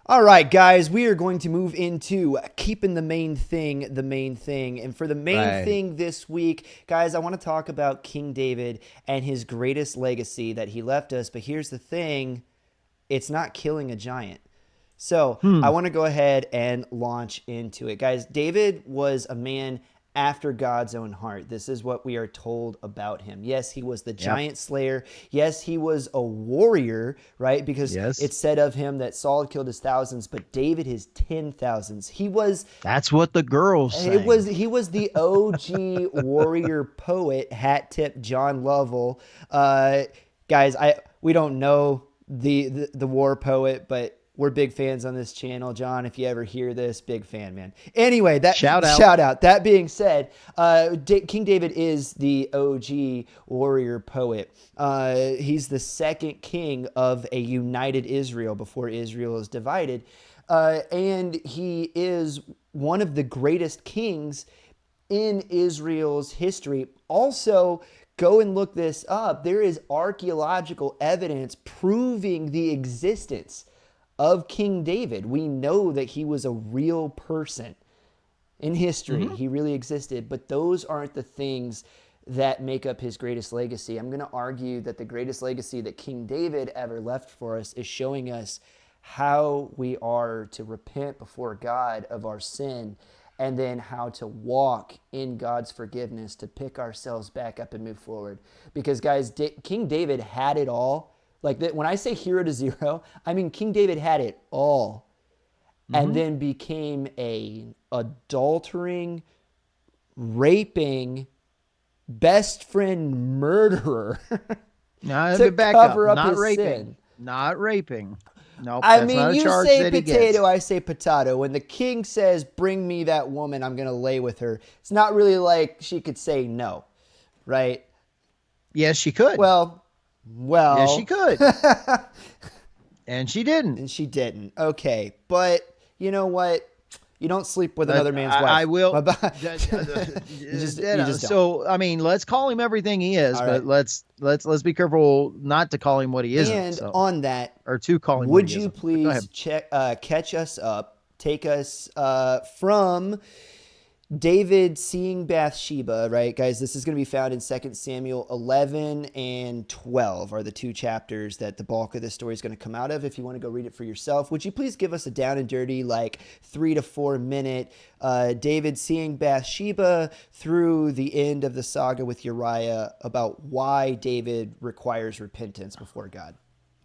All right, guys, we are going to move into keeping the main thing the main thing. And for the main thing this week, guys, I want to talk about King David and his greatest legacy that he left us. But here's the thing, it's not killing a giant. So I want to go ahead and launch into it. Guys, David was a man after God's own heart. This is what we are told about him. Yes, he was the giant slayer. Yes, he was a warrior, right? Because it's said of him that Saul had killed his thousands, but David his 10,000s. He was... That's what the girls say. He was the OG warrior poet, hat tip John Lovell. Guys, we don't know the war poet, but we're big fans on this channel. John, if you ever hear this, big fan, man. Anyway, shout out. That being said, King David is the OG warrior poet. He's the second king of a united Israel before Israel is divided. And he is one of the greatest kings in Israel's history. Also, go and look this up. There is archaeological evidence proving the existence of King David. We know that he was a real person in history. He really existed, but those aren't the things that make up his greatest legacy. I'm going to argue that the greatest legacy that King David ever left for us is showing us how we are to repent before God of our sin, and then how to walk in God's forgiveness to pick ourselves back up and move forward. Because guys, King David had it all. Like when I say 0 to 0, I mean King David had it all, and then became a adultering, raping, best friend murderer to cover up his sin. Not raping. No, I mean, you say potato, I say potato. When the king says, "Bring me that woman, I'm going to lay with her," it's not really like she could say no, right? Yes, she could. Well, yes, she could. And she didn't. And she didn't. Okay. But you know what? You don't sleep with another man's wife. I will. you just don't. So, I mean, let's call him everything he is, but let's be careful not to call him what he isn't. And on that, or to call him would what he you isn't. please catch us up, take us from David seeing Bathsheba, right, guys? This is going to be found in 2 Samuel 11 and 12 are the two chapters that the bulk of this story is going to come out of. If you want to go read it for yourself, would you please give us a down and dirty, like 3 to 4 minute David seeing Bathsheba through the end of the saga with Uriah about why David requires repentance before God?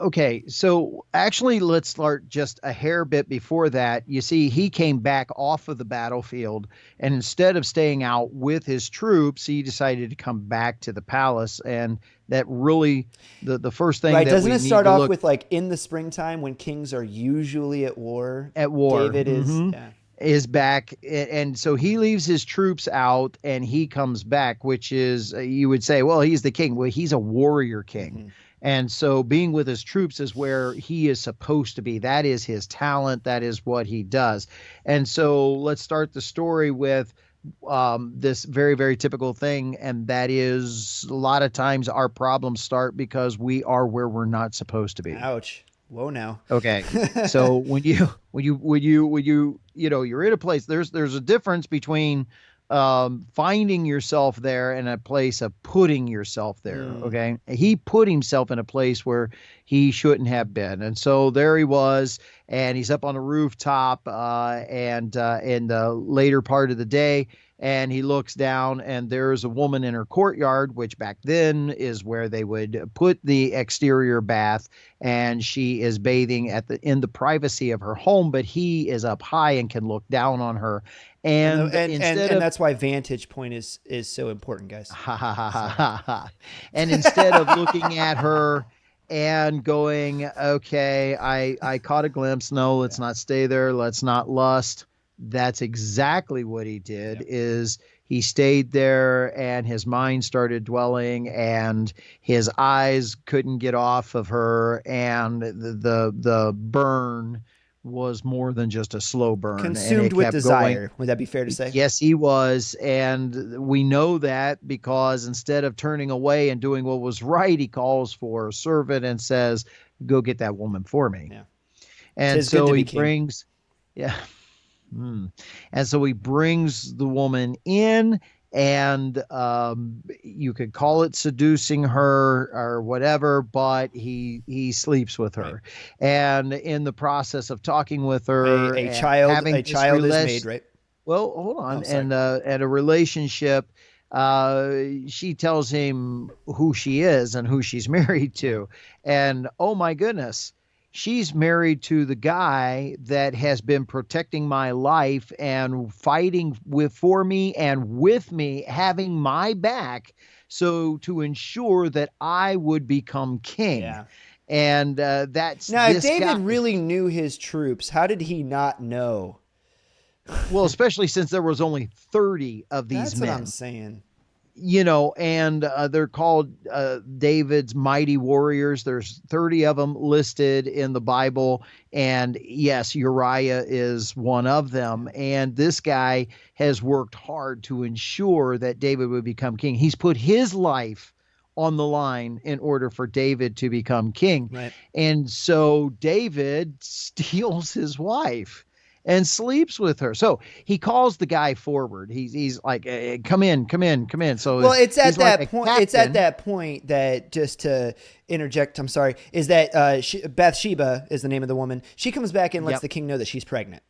Okay, so actually, let's start just a hair bit before that. You see, he came back off of the battlefield, and instead of staying out with his troops, he decided to come back to the palace. And that really, the first thing, right? That Doesn't it start off with like in the springtime when kings are usually at war? At war, David is back, and so he leaves his troops out, and he comes back, which is, you would say, well, he's the king. Well, he's a warrior king. And so being with his troops is where he is supposed to be. That is his talent. That is what he does. And so let's start the story with this very, very typical thing. And that is, a lot of times our problems start because we are where we're not supposed to be. Ouch. Whoa now. Okay. So when you're in a place, there's a difference between finding yourself there and a place of putting yourself there. Okay. He put himself in a place where he shouldn't have been. And so there he was, and he's up on a rooftop, and in the later part of the day, and he looks down, and there's a woman in her courtyard, which back then is where they would put the exterior bath, and she is bathing in the privacy of her home, but he is up high and can look down on her. And that's why vantage point is so important, guys. And instead of looking at her and going, okay, I caught a glimpse. No, let's not stay there. Let's not lust. That's exactly what he did. Is he stayed there, and his mind started dwelling, and his eyes couldn't get off of her, and the burn was more than just a slow burn. Consumed with desire. Would that be fair to say? Yes, he was. And we know that because instead of turning away and doing what was right, he calls for a servant and says, "Go get that woman for me." Yeah. And Tis good so to he be king. brings, yeah. And so he brings the woman in, and you could call it seducing her or whatever, but he sleeps with Right. her, and in the process of talking with her A and child having a this child is made, relation, right? well, hold Oh, on, sorry. and a relationship. She tells him who she is and who she's married Yeah. to, and oh my goodness, she's married to the guy that has been protecting my life and fighting with for me and with me, having my back, so to ensure that I would become king. Yeah. And that's Now, if this David guy. really knew his troops, how did he not know? Well, especially since there was only 30 of these That's what I'm men, saying. and they're called David's mighty warriors. There's 30 of them listed in the Bible, and yes, Uriah is one of them. And this guy has worked hard to ensure that David would become king. He's put his life on the line in order for David to become king. Right. And so David steals his wife and sleeps with her. So he calls the guy forward. He's like, come in, come in, come in. So Well, it's he's at like that a point. It's at captain. that point that, just to interject, I'm sorry, is that Bathsheba is the name of the woman. She comes back and lets Yep. the king know that she's pregnant,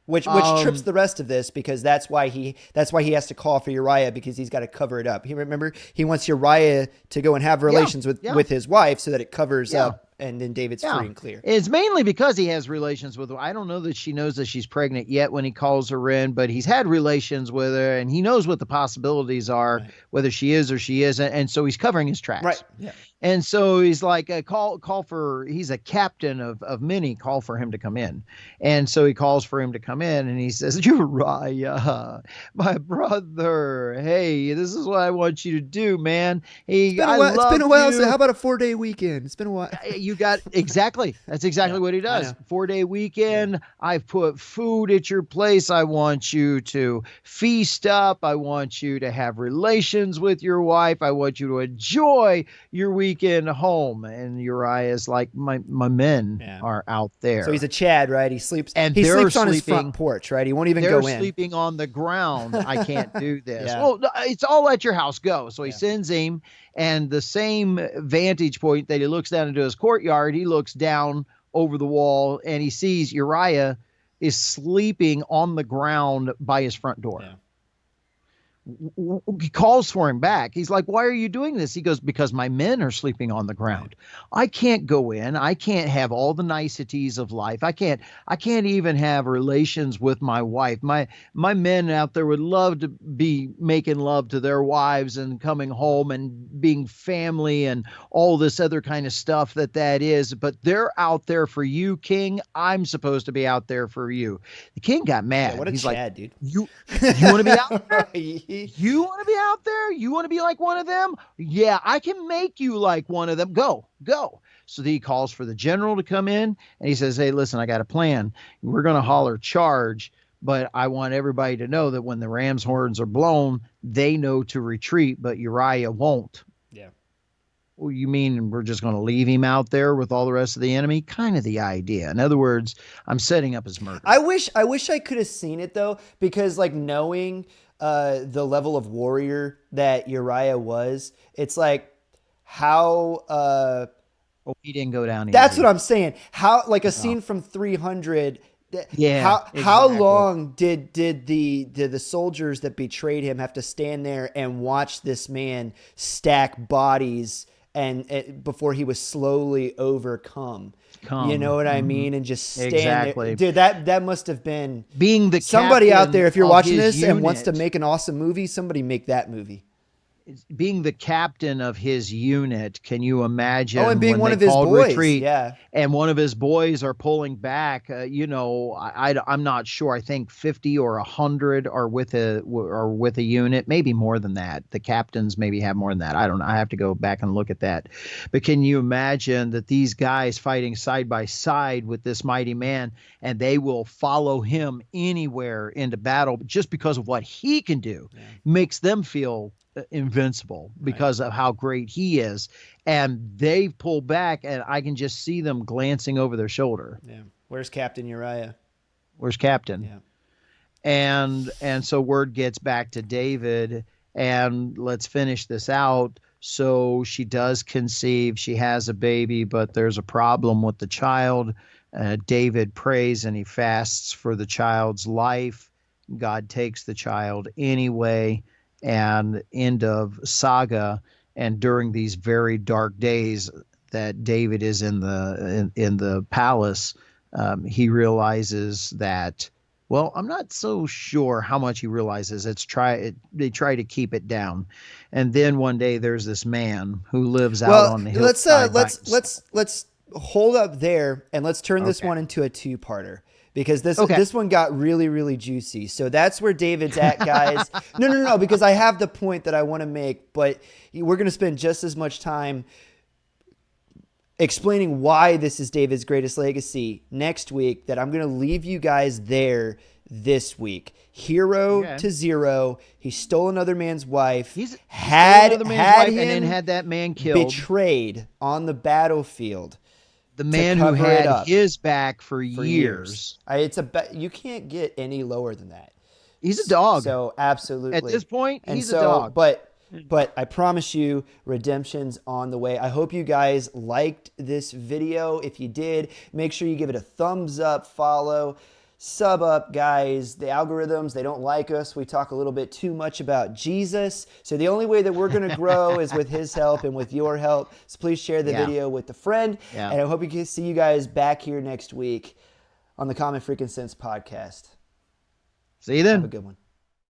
which trips Um, the rest of this, because that's why he has to call for Uriah, because he's got to cover it up. He wants Uriah to go and have yeah, relations with yeah, with his wife so that it covers yeah. up, and then David's Yeah. free and clear. It's mainly because he has relations with her. I don't know that she knows that she's pregnant yet when he calls her in, but he's had relations with her and he knows what the possibilities are, Right. whether she is or she isn't. And so he's covering his Right. tracks. Yeah. And so he's like, call for, he's a captain of many, call for him to come in. And so he calls for him to come in and he says, Uriah, my brother, hey, this is what I want you to do, man. It's Hey, been a I while. It's been love a while. So you. how about a 4-day weekend? It's been a while. You got exactly. That's exactly Yeah, what he I does. know. 4-day Yeah. weekend. I've put food at your place. I want you to feast up. I want you to have relations with your wife. I want you to enjoy your weekend home. And Uriah is like, my men Yeah. are out So he's there. a Chad, right? He sleeps. And He they're sleeps on his front sleeping. porch, right? He won't even They're go in. sleeping on the ground. I can't do this. Yeah. Well, it's all at your house. Go. So he Yeah. sends him, and the same vantage point that he looks down into his courtyard, he looks down over the wall and he sees Uriah is sleeping on the ground by his front door. Yeah. He calls for him back. He's like, why are you doing this? He goes, because my men are sleeping on the Right. ground. I can't go in. I can't have all the niceties of life. I can't even have relations with my wife. My men out there would love to be making love to their wives and coming home and being family and all this other kind of stuff that is, but they're out there for you, king. I'm supposed to be out there for you. The king got Yeah. mad. What a He's like, Chad, dude. you want to be out there? He- You want to be out there? You want to be like one of them? Yeah, I can make you like one of them. Go, go. So he calls for the general to come in and he says, hey, listen, I got a plan. We're going to holler charge, but I want everybody to know that when the ram's horns are blown, they know to retreat, but Uriah won't. yeah. Well, you mean we're just going to leave him out there with all the rest of the enemy? Kind of the idea. In other words, I'm setting up his murder. I wish I could have seen it though, because like knowing the level of warrior that Uriah was, it's like how Oh, he didn't go down that's easy. what I'm saying. How, like a No. scene from 300. Yeah, How exactly. long did the soldiers that betrayed him have to stand there and watch this man stack bodies and before he was slowly overcome? You know Come. what I Mhm. mean? And just stand there, Exactly. dude. That must have been Being the somebody out captain there. If you're of watching his this and wants to unit, make an awesome movie, somebody make that movie. being the captain of his unit, can you Oh, and imagine being when one they of his called boys. retreat Yeah. and one of his boys are pulling back? I'm not sure. I think 50 or 100 are with a unit, maybe more than that. The captains maybe have more than that. I don't know. I have to go back and look at that. But can you imagine that these guys fighting side by side with this mighty man, and they will follow him anywhere into battle just because of what he can do, makes them feel invincible Right. because of how great he is. And they pull back, and I can just see them glancing over their shoulder. Yeah. Where's Captain Uriah? Where's Captain? Yeah. And so word gets back to David, and let's finish this out. So she does conceive, she has a baby, but there's a problem with the child. David prays and he fasts for the child's life. God takes the child anyway, and end of saga. And during these very dark days that David is in the palace, he realizes that, well, I'm not so sure how much he realizes. They try to keep it down, and then one day there's this man who lives out Well, on the let's hillside by himself. let's hold up there and let's turn this Okay. one into a two-parter because this Okay. this one got really juicy. So that's where David's at, guys. No, because I have the point that I want to make, but we're going to spend just as much time explaining why this is David's greatest legacy next week that I'm going to leave you guys there this week. Hero Okay. to zero. He stole another man's wife. He stole another man's Had wife and then him had that man killed. betrayed on the battlefield The to man who cover it had up his back for for years. you can't get any lower than that. He's a dog. So absolutely. At this point, And he's a so, dog. but I promise you, redemption's on the way. I hope you guys liked this video. If you did, make sure you give it a thumbs up, follow, sub up, guys. The algorithms, they don't like us. We talk a little bit too much about Jesus. So the only way that we're going to grow is with his help and with your help. So please share the Yeah. video with a friend. Yeah. And I hope you can see you guys back here next week on the Common Freaking Sense podcast. See you Have a then. good one.